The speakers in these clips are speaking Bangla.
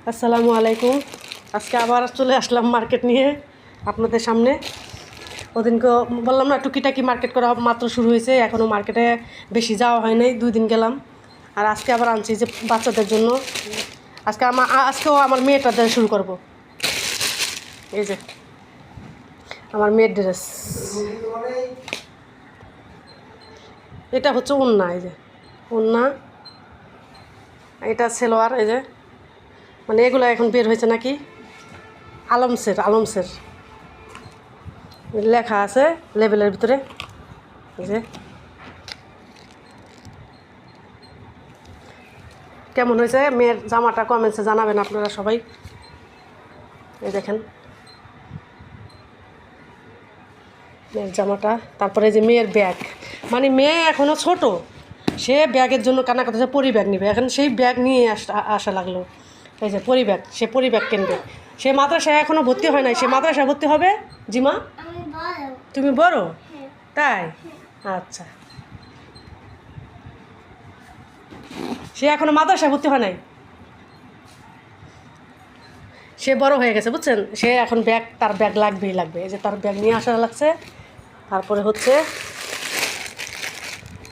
আসসালামু আলাইকুম। আজকে আবার চলে আসলাম মার্কেট নিয়ে আপনাদের সামনে। ওদিনকে বললাম না টুকিটাকি মার্কেট করা মাত্র শুরু হয়েছে, এখনও মার্কেটে বেশি যাওয়া হয় নাই, 2 দিন গেলাম। আর আজকে আবার আনছি যে বাচ্চাদের জন্য। আজকেও আমার মেয়েটা দিয়ে শুরু করব। এই যে আমার মেয়ের ড্রেস, এটা হচ্ছে ওড়না। এই যে ওড়না, এটা সেলোয়ার। এই যে মানে এগুলো এখন বের হয়েছে নাকি, আলমসের লেখা আছে লেবেলের ভিতরে। এই যে কেমন হয়েছে মেয়ের জামাটা কমেন্টসে জানাবেন আপনারা সবাই। এই দেখেন মেয়ের জামাটা। তারপরে যে মেয়ের ব্যাগ, মানে মেয়ে এখনও ছোট, সে ব্যাগের জন্য কান্না করতেছে, পরি ব্যাগ নিবে। এখন সেই ব্যাগ নিয়ে আসা লাগলো। এই যে পরি ব্যাগ, সে পরি ব্যাগ কিনবে। সে মাদ্রাসায় এখনও ভর্তি হয় নাই, সে মাদ্রাসায় ভর্তি হবে। জিমা তুমি বড়? তাই, আচ্ছা। সে এখনও মাদ্রাসায় ভর্তি হয় নাই, সে বড় হয়ে গেছে বুঝছেন। সে এখন তার ব্যাগ লাগবেই লাগবে। এই যে তার ব্যাগ নিয়ে আসা লাগছে। তারপরে হচ্ছে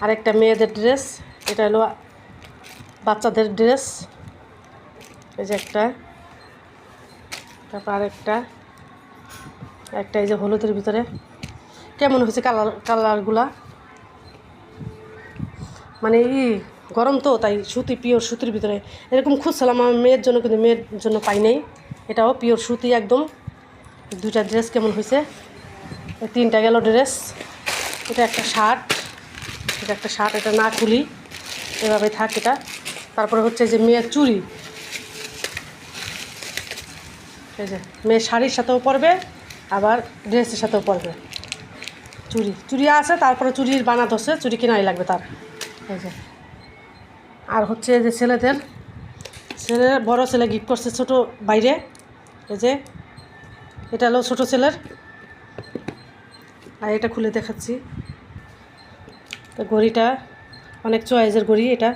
আরেকটা মেয়েদের ড্রেস, এটা হলো বাচ্চাদের ড্রেস। এই যে একটা, তারপর আরেকটা, এই যে হলুদের ভিতরে। কেমন হয়েছে কালারগুলা, মানে গরম তো তাই সুতি, পিওর সুতির ভিতরে এরকম খুঁজছিলাম আমার মেয়ের জন্য, কিন্তু মেয়ের জন্য পাই নাই। এটাও পিওর সুতি একদম। 2টা ড্রেস কেমন হয়েছে, 3টা গেল ড্রেস। এটা একটা শার্ট, এটা না খুলি এভাবে থাক এটা। তারপরে হচ্ছে যে মেয়ের চুড়ি, এই যে মেয়ের শাড়ির সাথেও পরবে, আবার ড্রেসের সাথেও পরবে। চুড়ি আছে, তারপরে চুড়ির বানাতে হচ্ছে, চুড়ি কেনাই লাগবে তার। এই যে আর হচ্ছে যে বড় ছেলে গিফট করছে ছোটো বাইরে। এই যে এটা হলো ছোটো ছেলের, আর এটা খুলে দেখাচ্ছি। তো ঘড়িটা অনেক চয়েসের ঘড়ি, এটা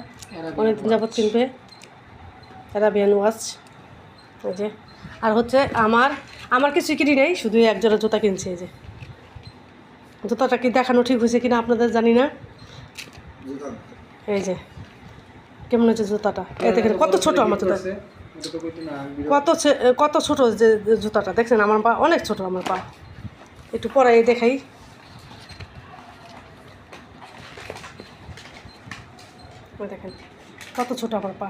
অনেক দিন যাবত কিনবে, অ্যারাবিয়ান ওয়াচ। এই যে আর হচ্ছে আমার কিছু কিনি নেই, শুধু এক জোড়া জুতা কিনছে। এই যে জুতাটা কি দেখানো ঠিক হয়েছে কিনা আপনাদের জানি না। এই যে কেমন হচ্ছে জুতাটা, এতে কত ছোট আমার জুতা, কত ছোট যে জুতাটা দেখছেন। আমার পা অনেক ছোট, আমার পা একটু পরাই দেখাই। দেখেন কত ছোট আমার পা।